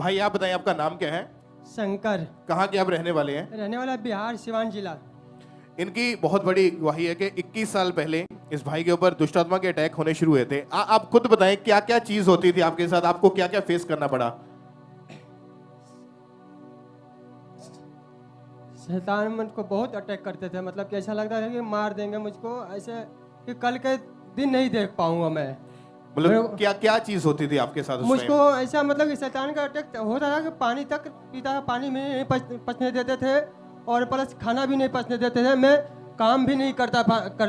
भाई आप बताएं, आपका नाम क्या है? शंकर। कहाँ के आप रहने वाले हैं? रहने वाला बिहार सिवान जिला। इनकी बहुत बड़ी गवाही है कि 21 साल पहले इस भाई के ऊपर दुष्ट आत्मा के अटैक होने शुरू हुए थे। आप खुद बताएं क्या क्या चीज होती थी आपके साथ, आपको क्या क्या फेस करना पड़ा? शैतान मुझको बहुत अटैक करते थे, मतलब कि ऐसा लगता था कि मार देंगे मुझको, ऐसे कि कल के दिन नहीं देख पाऊंगा मैं। मतलब क्या क्या चीज होती थी आपके साथ उस मुझको टाइम? ऐसा मतलब कि शैतान का अटैक होता था कि पानी तक पीता था, पानी में नहीं पचने देते थे, और प्लस खाना भी नहीं पचने देते थे। मैं काम भी नहीं कर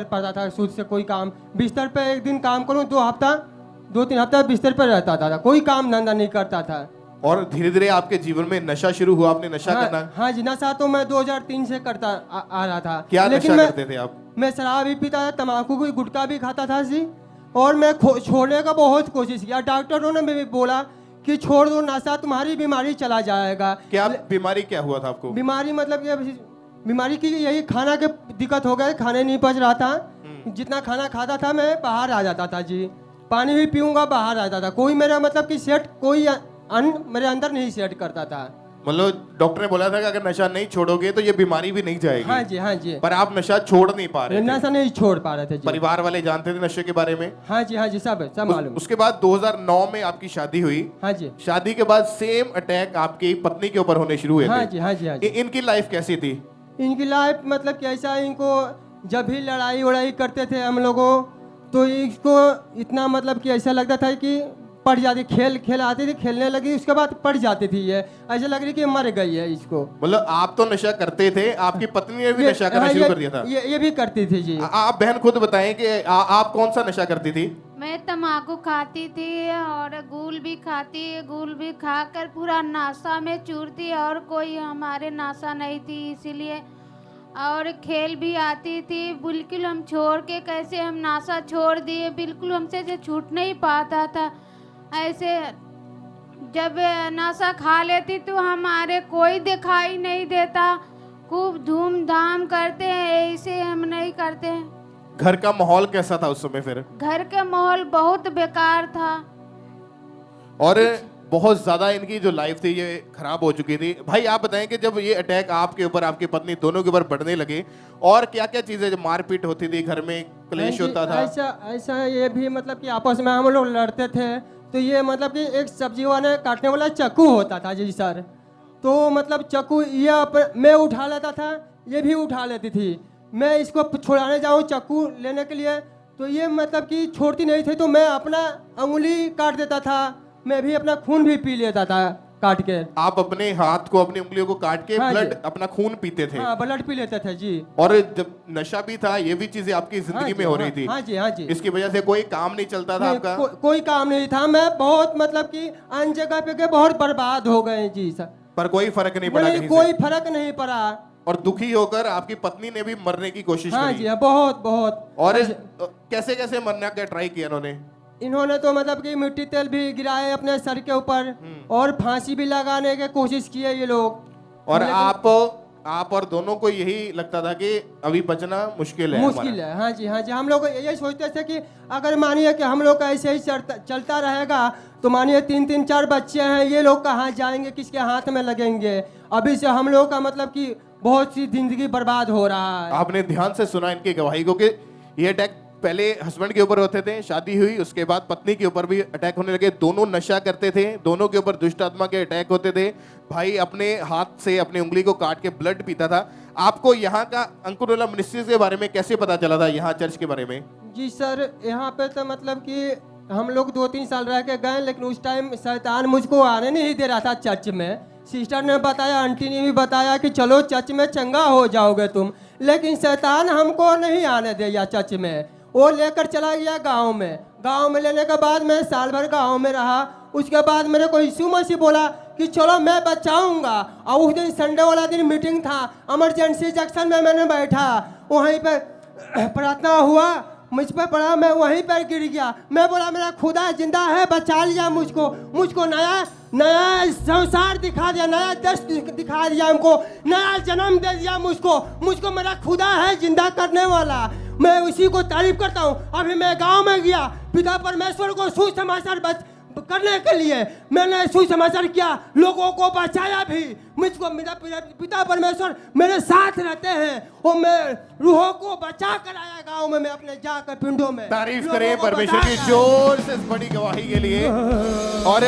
पाता था सूद से कोई काम। बिस्तर पे एक दिन काम करूं, 2-3 हफ्ता बिस्तर पे रहता था, कोई काम धंधा नहीं करता था। और धीरे धीरे आपके जीवन में नशा शुरू हुआ, आपने नशा करना? हाँ जी, नशा तो मैं 2003 से करता आ रहा था। क्या लेकिन नशा मैं करते थे आप? मैं शराब भी पीता था, तम्बाकू भी, गुटखा भी खाता था जी। और मैं छोड़ने का बहुत कोशिश किया, डॉक्टरों ने भी बोला कि छोड़ दो नशा, तुम्हारी बीमारी चला जाएगा। क्या बीमारी क्या हुआ था आपको? बीमारी मतलब कि बीमारी की यही खाना के दिक्कत हो गए, खाने नहीं पच रहा था। जितना खाना खाता था मैं बाहर आ जाता था जी, पानी भी पीऊंगा बाहर आ जाता था, कोई मेरा मतलब कि सेट कोई मेरे अंदर नहीं सेट करता था। मतलब डॉक्टर ने बोला था कि अगर नशा नहीं छोड़ोगे तो ये बीमारी भी नहीं जाएगी। हाँ जी, हाँ जी। पर आप नशा छोड़ नहीं पा रहे थे। नशा नहीं छोड़ पा रहे थे जी। परिवार वाले जानते थे नशे के बारे में? हाँ जी, हाँ जी, सब मालूम। उसके बाद 2009 में आपकी शादी हुई। हाँ जी। शादी के बाद सेम अटैक आपकी पत्नी के ऊपर होने शुरू हुए हाँ थे। जी, हाँ जी, हाँ जी। इनकी लाइफ कैसी थी? इनकी लाइफ मतलब कि ऐसा, इनको जब भी लड़ाई वड़ाई करते थे हम लोगों, तो इसको इतना मतलब कि ऐसा लगता था कि पड़ जाती, खेल आती थी, खेलने लगी, उसके बाद पड़ जाती थी। ये ऐसा लग रही कि मर गई है इसको। मतलब आप तो नशा करते थे, आपकी पत्नी ने भी नशा करना शुरू कर दिया था? ये भी करती थी जी। आप बहन खुद बताएं कि आप कौन सा नशा करती थी? मैं तम्बाकू खाती थी और गुल भी खाती, गुल भी खाकर पूरा नाशा में चूरती, और कोई हमारे नाशा नहीं थी इसीलिए। और खेल भी आती थी, बिल्कुल हम छोड़ के कैसे हम नाशा छोड़ दिए, बिल्कुल हमसे से छूट नहीं पाता था। ऐसे जब नाशा खा लेती तो हमारे कोई दिखाई नहीं देता, खूब धूमधाम करते हैं, ऐसे हम नहीं करते हैं। घर का माहौल कैसा था उस समय फिर? घर का माहौल बहुत बेकार था और बहुत ज्यादा इनकी जो लाइफ थी ये खराब हो चुकी थी। भाई आप बताएं कि जब ये अटैक आपके ऊपर, आपकी पत्नी दोनों के ऊपर बढ़ने लगे, और क्या क्या चीजें, जब मारपीट होती थी, घर में क्लेश होता था? ऐसा ये भी मतलब कि आपस में हम लोग लड़ते थे, तो ये मतलब कि एक सब्जी वाले काटने वाला चाकू होता था जी सर, तो मतलब चाकू ये मैं उठा लेता था, ये भी उठा लेती थी। मैं इसको छुड़ाने जाऊँ चाकू लेने के लिए, तो ये मतलब कि छोड़ती नहीं थी, तो मैं अपना उंगली काट देता था, मैं भी अपना खून भी पी लेता था काट के। आप अपने हाथ को, अपनी उंगलियों को काट के ब्लड, अपना खून पीते थे? हाँ, ब्लड पी लेते थे जी। और जब नशा भी था, ये भी चीजें आपकी जिंदगी में हो रही थी? हाँ जी, हाँ जी। इसकी वजह से कोई काम नहीं चलता था आपका? कोई काम नहीं था, मैं बहुत मतलब कि अन्य जगह पे के बहुत बर्बाद हो गए जी सर। पर कोई फर्क नहीं पड़ा? कोई फर्क नहीं पड़ा। और दुखी होकर आपकी पत्नी ने भी मरने की कोशिश हाँ करी? जी, बहुत बहुत। और कैसे कैसे मरने का ट्राई किया इन्होंने तो मतलब कि मिट्टी तेल भी गिराए अपने सर के ऊपर, और फांसी भी लगाने की कोशिश की है ये लोग। और आप और दोनों को यही लगता था कि अभी बचना मुश्किल है? मुश्किल है, हाँ जी, हाँ जी। हम लोग यही सोचते थे कि अगर मानिए कि हम लोग का ऐसे ही चलता रहेगा, तो मानिए 3-4 बच्चे हैं, ये लोग कहाँ जाएंगे, किसके हाथ में लगेंगे? अभी से हम लोग का मतलब कि बहुत सी जिंदगी बर्बाद हो रहा है। आपने ध्यान से सुना इनकी गवाही को कि ये अटैक पहले हस्बैंड के ऊपर होते थे, शादी हुई, उसके बाद पत्नी के ऊपर भी अटैक होने लगे, दोनों नशा करते थे, दोनों के ऊपर दुष्ट आत्मा के अटैक होते थे। भाई अपने हाथ से अपनी उंगली को काट के ब्लड पीता था। आपको यहाँ का अंकुरउल्लाह मिनिस्ट्रीज के बारे में कैसे पता चला था, यहाँ चर्च के बारे में? जी सर, यहाँ पे तो मतलब कि हम लोग 2-3 साल रह के गए, लेकिन उस टाइम शैतान मुझको आने नहीं दे रहा था चर्च में। सिस्टर ने बताया, आंटी ने भी बताया कि चलो चर्च में चंगा हो जाओगे तुम, लेकिन शैतान हमको नहीं आने दिया चर्च में। वो लेकर चला गया गांव में। गांव में लेने के बाद मैं साल भर गांव में रहा। उसके बाद मेरे को यीशु मसीह बोला कि चलो मैं बचाऊंगा। और उस दिन संडे वाला दिन मीटिंग था, इमरजेंसी जंक्शन में मैंने बैठा, वहीं पर प्रार्थना हुआ, मुझ पर पड़ा, मैं वहीं पर गिर गया। मैं बोला मेरा खुदा जिंदा है, बचा लिया मुझको नया संसार दिखा दिया, नया देश दिखा दिया, हमको नया जन्म दे दिया मुझको मेरा खुदा है जिंदा करने वाला। मैं उसी को तारीफ करता हूँ। अभी मैं गांव में गया, पिता परमेश्वर को सुसमाचार करने के लिए मैंने सुसमाचार किया, लोगों को बचाया भी। मुझको मेरा पिता परमेश्वर मेरे साथ रहते हैं और मैं रूहों को बचा कर आया गाँव में, मैं अपने जाकर पिंडों में। तारीफ करें परमेश्वर की जोर से इस बड़ी गवाही के लिए। और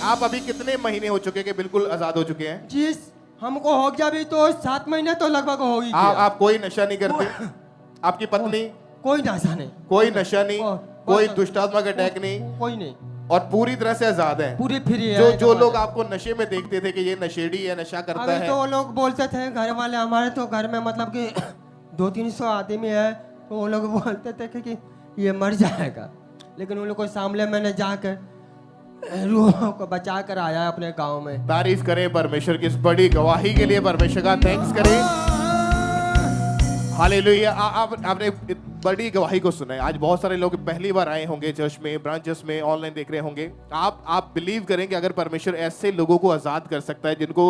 आप अभी कितने महीने हो चुके कि बिल्कुल आजाद हो चुके हैं? जिस हमको हो गया भी तो 7 महीने तो लगभग हो ही गया। आप कोई नशा नहीं करते? आपकी पत्नी? कोई नशा नहीं, कोई नशा नहीं, कोई बस- दुष्ट आत्मा का अटैक नहीं, कोई नहीं, और पूरी तरह से आजाद है। पूरी फ्री है। जो लोग आपको नशे में देखते थे कि ये नशेड़ी है, नशा करता अभी है, तो वो लोग बोलते थे घर वाले हमारे, तो घर में मतलब कि 200-300 आदमी है, तो वो लोग बोलते थे कि ये मर जाएगा, लेकिन उन लोग को सामने मैंने जाकर रूहों को बचा कर आया अपने गांव में। तारीफ करें परमेश्वर की इस बड़ी गवाही के लिए, परमेश्वर का थैंक्स करें। हालेलुया। आपने बड़ी गवाही को सुना है। आज बहुत सारे लोग पहली बार आए होंगे चर्च में, ब्रांचेस में, ऑनलाइन देख रहे होंगे। आप बिलीव करें कि अगर परमेश्वर ऐसे लोगों को आजाद कर सकता है जिनको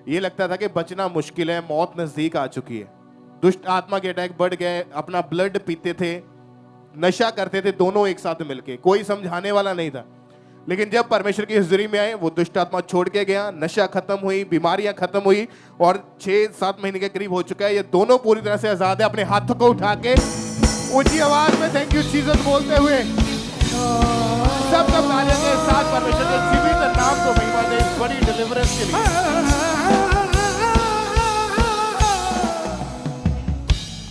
ये लगता था कि बचना मुश्किल है, मौत नजदीक आ चुकी है, दुष्ट आत्मा के अटैक बढ़ गए, अपना ब्लड पीते थे, नशा करते थे, दोनों एक साथ मिलके, कोई समझाने वाला नहीं था। लेकिन जब परमेश्वर की हुजूरी में आए, वो दुष्ट आत्मा छोड़ के गया, नशा खत्म हुई, बीमारियां खत्म हुई, और 6-7 महीने के करीब हो चुका है। ये दोनों पूरी तरह से आजाद है। अपने हाथों को उठा के ऊंची आवाज में थैंक यू जीसस बोलते हुए सब तालियों के साथ परमेश्वर के जीवित नाम को महिमा दे इस बड़ी डिलीवरेंस के लिए।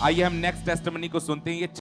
आइए हम नेक्स्ट टेस्टिमनी को सुनते हैं। ये